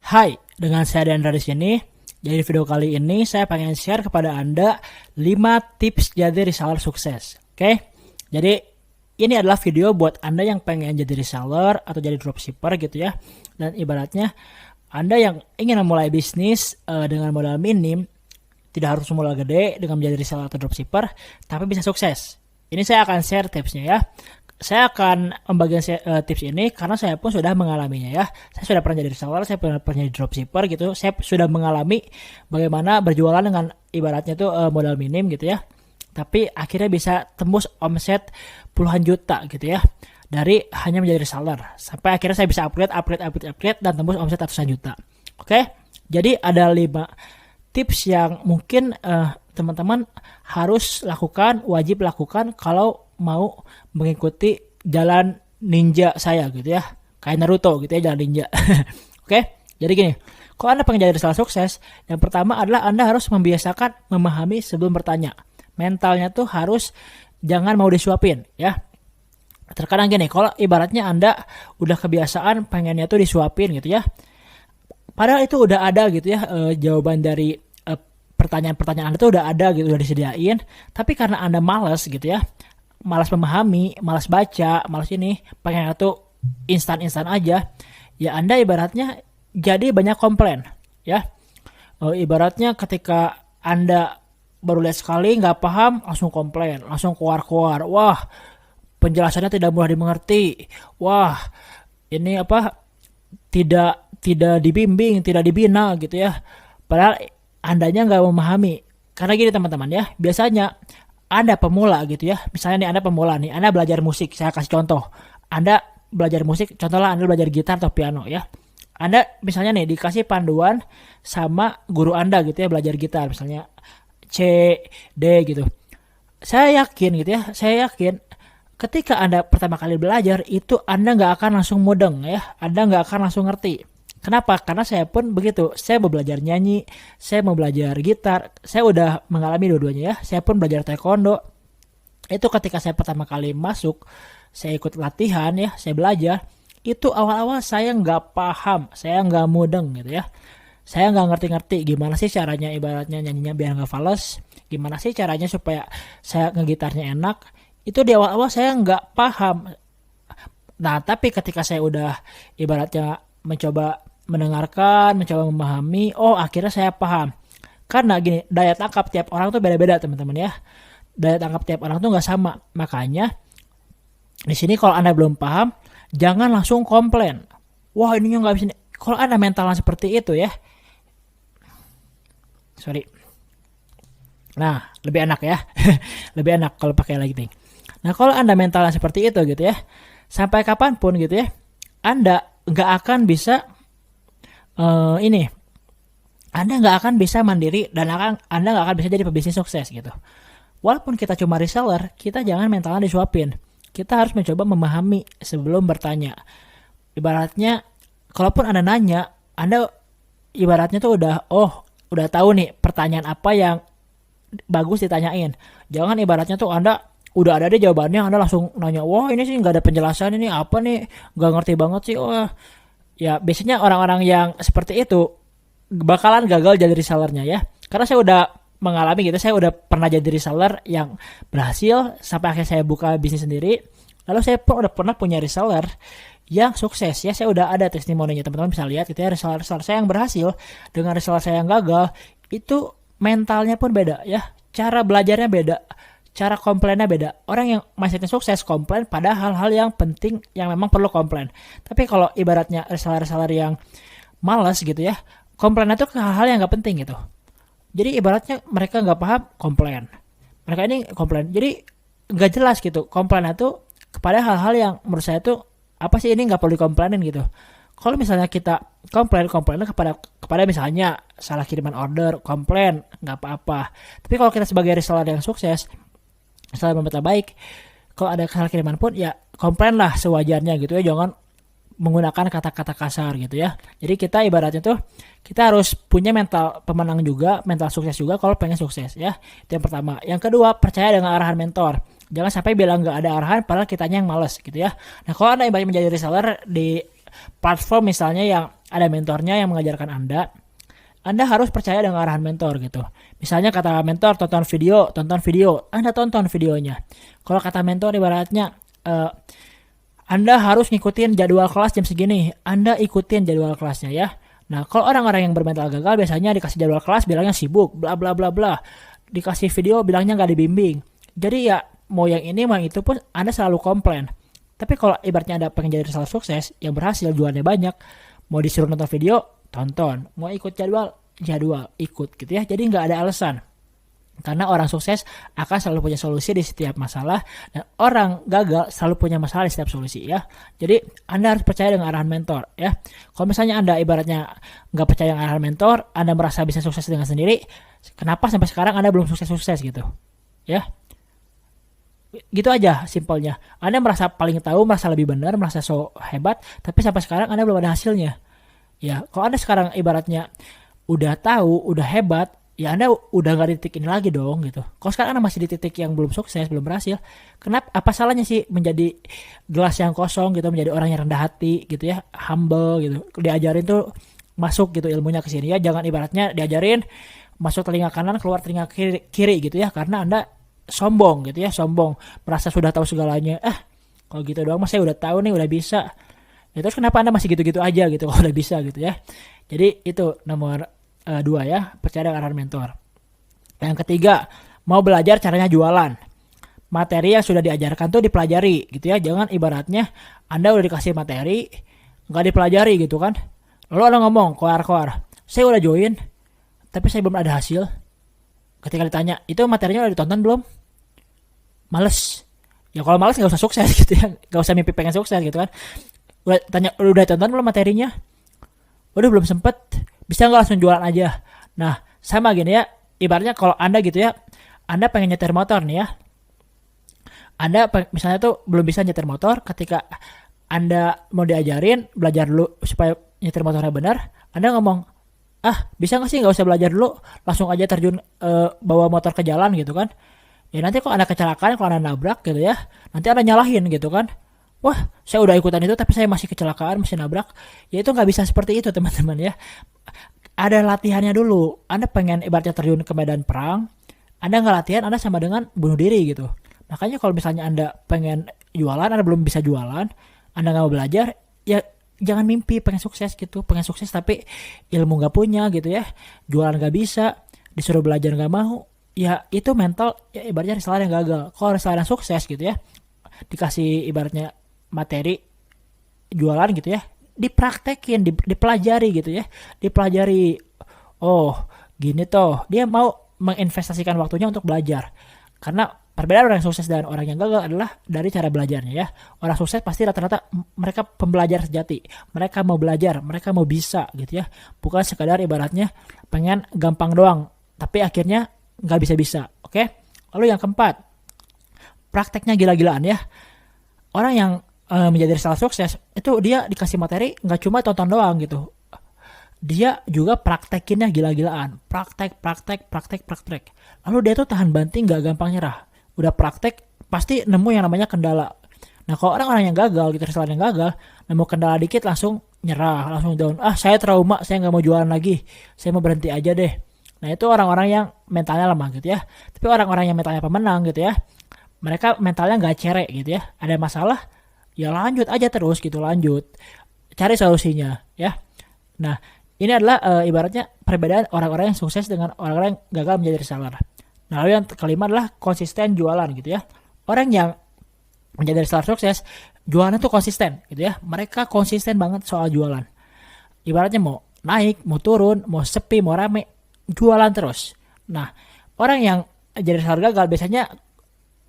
Hai, dengan saya Dandra di sini. Jadi video kali ini saya pengen share kepada Anda 5 tips jadi reseller sukses. Oke? Jadi ini adalah video buat Anda yang pengen jadi reseller atau jadi dropshipper gitu ya. Dan ibaratnya Anda yang ingin memulai bisnis dengan modal minim, tidak harus modal gede dengan menjadi reseller atau dropshipper, tapi bisa sukses. Ini saya akan share tipsnya ya. Saya akan membagikan tips ini karena saya pun sudah mengalaminya ya. Saya sudah pernah jadi reseller, saya pernah jadi dropshipper gitu. Saya sudah mengalami bagaimana berjualan dengan ibaratnya tuh modal minim gitu ya. Tapi akhirnya bisa tembus omset puluhan juta gitu ya. Dari hanya menjadi reseller. Sampai akhirnya saya bisa upgrade dan tembus omset ratusan juta. Oke? Jadi ada 5 tips yang mungkin teman-teman harus lakukan, wajib lakukan kalau mau mengikuti jalan ninja saya gitu ya. Kayak Naruto gitu ya, jalan ninja. Oke? Jadi gini, kalau Anda pengen jadi reseller sukses, yang pertama adalah Anda harus membiasakan memahami sebelum bertanya. Mentalnya tuh harus jangan mau disuapin ya. Terkadang gini, kalau ibaratnya Anda udah kebiasaan pengennya tuh disuapin gitu ya. Padahal itu udah ada gitu ya jawaban dari pertanyaan-pertanyaan Anda tuh udah ada gitu, udah disediain. Tapi karena Anda malas gitu ya, malas memahami, malas baca, malas ini, pengen tuh instan-instan aja, ya Anda ibaratnya jadi banyak komplain ya. Ibaratnya ketika Anda baru lihat sekali nggak paham, langsung komplain, langsung keluar-keluar, wah penjelasannya tidak mudah dimengerti, wah ini apa, tidak dibimbing, tidak dibina gitu ya. Padahal Andanya nggak memahami. Karena gini teman-teman ya, biasanya Anda pemula gitu ya. Misalnya nih Anda pemula nih, Anda belajar musik, saya kasih contoh. Anda belajar musik, contohnya Anda belajar gitar atau piano ya. Anda misalnya nih dikasih panduan sama guru Anda gitu ya, belajar gitar misalnya C, D gitu. Saya yakin gitu ya, saya yakin ketika Anda pertama kali belajar itu Anda nggak akan langsung mudeng ya, Anda nggak akan langsung ngerti. Kenapa? Karena saya pun begitu. Saya mau belajar nyanyi, saya mau belajar gitar, saya udah mengalami dua-duanya ya. Saya pun belajar taekwondo. Itu ketika saya pertama kali masuk, saya ikut latihan ya, saya belajar. Itu awal-awal saya nggak paham, saya nggak mudeng gitu ya. Saya nggak ngerti-ngerti gimana sih caranya ibaratnya nyanyinya biar nggak fales. Gimana sih caranya supaya saya ngegitarnya enak. Itu di awal-awal saya nggak paham. Nah, tapi ketika saya udah ibaratnya mencoba mendengarkan, mencoba memahami, oh akhirnya saya paham. Karena gini, daya tangkap tiap orang tuh beda-beda teman-teman ya. Daya tangkap tiap orang tuh nggak sama. Makanya di sini kalau Anda belum paham, jangan langsung komplain. Wah ininya nggak bisa. Kalau Anda mentalnya seperti itu ya, sorry. Nah lebih enak ya, lebih enak kalau pakai lighting. Nah kalau Anda mentalnya seperti itu gitu ya, sampai kapanpun gitu ya, Anda nggak akan bisa Anda nggak akan bisa mandiri dan Anda nggak akan bisa jadi pebisnis sukses gitu. Walaupun kita cuma reseller, kita jangan mentalnya disuapin. Kita harus mencoba memahami sebelum bertanya. Ibaratnya, kalaupun Anda nanya, Anda ibaratnya tuh udah tahu nih pertanyaan apa yang bagus ditanyain. Jangan ibaratnya tuh Anda udah ada deh jawabannya, Anda langsung nanya, wah ini sih nggak ada penjelasan, ini apa nih, nggak ngerti banget sih, wah. Ya biasanya orang-orang yang seperti itu bakalan gagal jadi resellernya ya. Karena saya udah mengalami gitu, saya udah pernah jadi reseller yang berhasil sampai akhirnya saya buka bisnis sendiri. Lalu saya pun udah pernah punya reseller yang sukses ya. Saya udah ada testimoninya, teman-teman bisa lihat gitu ya, reseller saya yang berhasil dengan reseller saya yang gagal. Itu mentalnya pun beda ya, cara belajarnya beda, cara komplainnya beda. Orang yang mindsetnya sukses komplain pada hal-hal yang penting yang memang perlu komplain. Tapi kalau ibaratnya reseller-reseller yang malas gitu ya, komplainnya tuh ke hal-hal yang nggak penting gitu. Jadi ibaratnya mereka nggak paham, komplain. Mereka ini komplain. Jadi nggak jelas gitu. Komplainnya tuh kepada hal-hal yang menurut saya tuh apa sih ini nggak perlu dikomplainin gitu. Kalau misalnya kita komplainnya kepada misalnya salah kiriman order, komplain nggak apa-apa. Tapi kalau kita sebagai reseller yang sukses, setelah membuat baik, kalau ada salah kiriman pun ya komplain lah sewajarnya gitu ya, jangan menggunakan kata-kata kasar gitu ya. Jadi kita ibaratnya tuh kita harus punya mental pemenang juga, mental sukses juga kalau pengen sukses ya. Itu yang pertama. Yang kedua, percaya dengan arahan mentor. Jangan sampai bilang nggak ada arahan padahal kitanya yang males gitu ya. Nah kalau Anda ibaratnya menjadi reseller di platform misalnya yang ada mentornya yang mengajarkan Anda harus percaya dengan arahan mentor gitu. Misalnya kata mentor tonton video, Anda tonton videonya. Kalau kata mentor ibaratnya Anda harus ngikutin jadwal kelas jam segini, Anda ikutin jadwal kelasnya ya. Nah, kalau orang-orang yang bermental gagal biasanya dikasih jadwal kelas bilangnya sibuk, bla bla bla bla. Dikasih video bilangnya nggak dibimbing. Jadi ya mau yang ini mau yang itu pun Anda selalu komplain. Tapi kalau ibaratnya Anda pengen jadi reseller sukses yang berhasil jualannya banyak, mau disuruh nonton video, tonton. Mau ikut jadwal ikut gitu ya. Jadi nggak ada alasan. Karena orang sukses akan selalu punya solusi di setiap masalah, dan orang gagal selalu punya masalah di setiap solusi ya. Jadi Anda harus percaya dengan arahan mentor ya. Kalau misalnya Anda ibaratnya nggak percaya dengan arahan mentor, Anda merasa bisa sukses dengan sendiri, kenapa sampai sekarang Anda belum sukses-sukses gitu ya. Gitu aja simpelnya. Anda merasa paling tahu, merasa lebih benar, merasa so hebat, tapi sampai sekarang Anda belum ada hasilnya. Ya, kalau Anda sekarang ibaratnya udah tahu, udah hebat, ya Anda udah gak di titik ini lagi dong gitu. Kalau sekarang Anda masih di titik yang belum sukses, belum berhasil, kenapa, apa salahnya sih menjadi gelas yang kosong gitu, menjadi orang yang rendah hati gitu ya, humble gitu. Diajarin tuh masuk gitu ilmunya ke sini ya, jangan ibaratnya diajarin masuk telinga kanan, keluar telinga kiri gitu ya, karena Anda sombong gitu ya, sombong, merasa sudah tahu segalanya. Kalau gitu doang mas saya udah tahu nih, udah bisa. Ya, terus kenapa Anda masih gitu-gitu aja gitu kalau udah bisa gitu ya. Jadi itu nomor 2 ya, percaya dengan arahan mentor. Yang ketiga, mau belajar caranya jualan. Materi yang sudah diajarkan tuh dipelajari gitu ya. Jangan ibaratnya Anda udah dikasih materi, nggak dipelajari gitu kan. Lalu Anda ngomong, koar-koar, saya udah join, tapi saya belum ada hasil. Ketika ditanya, itu materinya udah ditonton belum? Males. Ya kalau males nggak usah sukses gitu ya. Nggak usah mimpi pengen sukses gitu kan. Udah tonton belum materinya? Udah belum sempet. Bisa nggak langsung jualan aja? Nah, sama gini ya. Ibaratnya kalau Anda gitu ya, Anda pengen nyetir motor nih ya. Anda misalnya tuh belum bisa nyetir motor, ketika Anda mau diajarin, belajar dulu supaya nyetir motornya benar, Anda ngomong, bisa nggak sih nggak usah belajar dulu, langsung aja terjun bawa motor ke jalan gitu kan. Ya nanti kalau Anda kecelakaan, kalau Anda nabrak gitu ya, nanti Anda nyalahin gitu kan. Wah, saya udah ikutan itu tapi saya masih kecelakaan, masih nabrak. Ya itu nggak bisa seperti itu teman-teman ya. Ada latihannya dulu. Anda pengen ibaratnya terjun ke medan perang, Anda nggak latihan, Anda sama dengan bunuh diri gitu. Makanya kalau misalnya Anda pengen jualan, Anda belum bisa jualan, Anda nggak mau belajar, ya jangan mimpi pengen sukses gitu. Pengen sukses tapi ilmu nggak punya gitu ya. Jualan nggak bisa, disuruh belajar nggak mau. Ya itu mental, ya ibaratnya reseller yang gagal. Kalau reseller yang sukses gitu ya, dikasih ibaratnya materi jualan gitu ya, dipraktekin, dipelajari gitu ya, dipelajari. Oh gini toh, dia mau menginvestasikan waktunya untuk belajar. Karena perbedaan orang yang sukses dan orang yang gagal adalah dari cara belajarnya ya. Orang sukses pasti rata-rata mereka pembelajar sejati, mereka mau belajar, mereka mau bisa gitu ya, bukan sekadar ibaratnya pengen gampang doang tapi akhirnya nggak bisa-bisa. Oke. Lalu yang keempat, prakteknya gila-gilaan ya. Orang yang menjadi reseller sukses itu dia dikasih materi nggak cuma tonton doang gitu, dia juga praktekinnya gila-gilaan, praktek. Lalu dia tuh tahan banting, nggak gampang nyerah. Udah praktek pasti nemu yang namanya kendala. Nah kalau orang-orang yang gagal gitu, reseller yang gagal, nemu kendala dikit langsung nyerah, langsung down. Saya trauma, saya nggak mau jualan lagi, saya mau berhenti aja deh. Nah itu orang-orang yang mentalnya lemah gitu ya. Tapi orang-orang yang mentalnya pemenang gitu ya, mereka mentalnya nggak cerek gitu ya. Ada masalah, ya lanjut aja terus gitu, lanjut cari solusinya ya. Nah ini adalah ibaratnya perbedaan orang-orang yang sukses dengan orang-orang yang gagal menjadi reseller. Nah lalu yang kelima adalah konsisten jualan gitu ya. Orang yang menjadi reseller sukses, jualannya tuh konsisten gitu ya. Mereka konsisten banget soal jualan. Ibaratnya mau naik, mau turun, mau sepi, mau rame, jualan terus. Nah orang yang jadi reseller gagal biasanya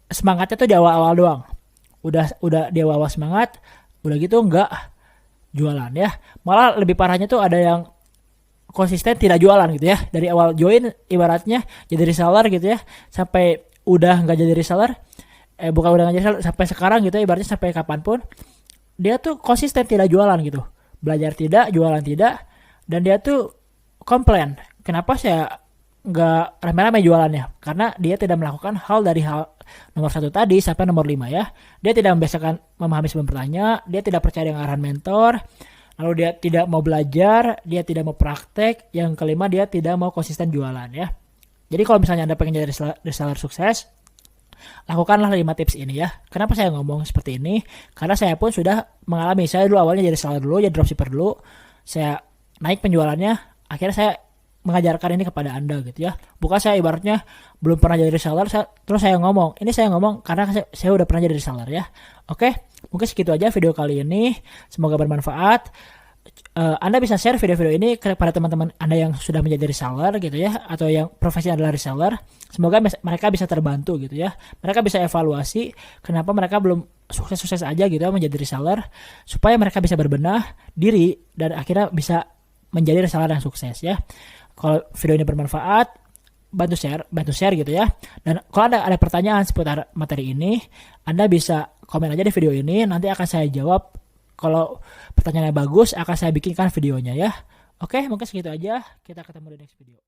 semangatnya tuh di awal-awal doang. Udah di awal semangat, udah gitu enggak jualan ya. Malah lebih parahnya tuh ada yang konsisten tidak jualan gitu ya. Dari awal join ibaratnya jadi reseller gitu ya, sampai udah enggak jadi reseller, bukan udah enggak jadi reseller, sampai sekarang gitu ya, ibaratnya sampai kapanpun dia tuh konsisten tidak jualan gitu. Belajar tidak, jualan tidak, dan dia tuh komplain, kenapa saya nggak rame-rame jualannya, karena dia tidak melakukan hal dari hal nomor 1 tadi sampai nomor 5 ya. Dia tidak membiasakan memahami sebelum bertanya, dia tidak percaya dengan arahan mentor, lalu dia tidak mau belajar, dia tidak mau praktek, yang kelima dia tidak mau konsisten jualan ya. Jadi kalau misalnya Anda pengen jadi reseller sukses, lakukanlah 5 tips ini ya. Kenapa saya ngomong seperti ini? Karena saya pun sudah mengalami. Saya dulu awalnya jadi seller dulu, jadi dropshipper dulu. Saya naik penjualannya, akhirnya saya mengajarkan ini kepada Anda gitu ya. Bukan saya ibaratnya belum pernah jadi reseller, terus saya ngomong. Ini saya ngomong karena saya udah pernah jadi reseller ya. Oke, mungkin segitu aja video kali ini. Semoga bermanfaat. Anda bisa share video-video ini kepada teman-teman Anda yang sudah menjadi reseller gitu ya, atau yang profesi adalah reseller. Semoga mereka bisa terbantu gitu ya. Mereka bisa evaluasi kenapa mereka belum sukses-sukses aja gitu ya menjadi reseller, supaya mereka bisa berbenah diri dan akhirnya bisa menjadi reseller yang sukses ya. Kalau video ini bermanfaat, bantu share gitu ya. Dan kalau ada pertanyaan seputar materi ini, Anda bisa komen aja di video ini, nanti akan saya jawab. Kalau pertanyaannya bagus, akan saya bikinkan videonya ya. Oke, mungkin segitu aja. Kita ketemu di next video.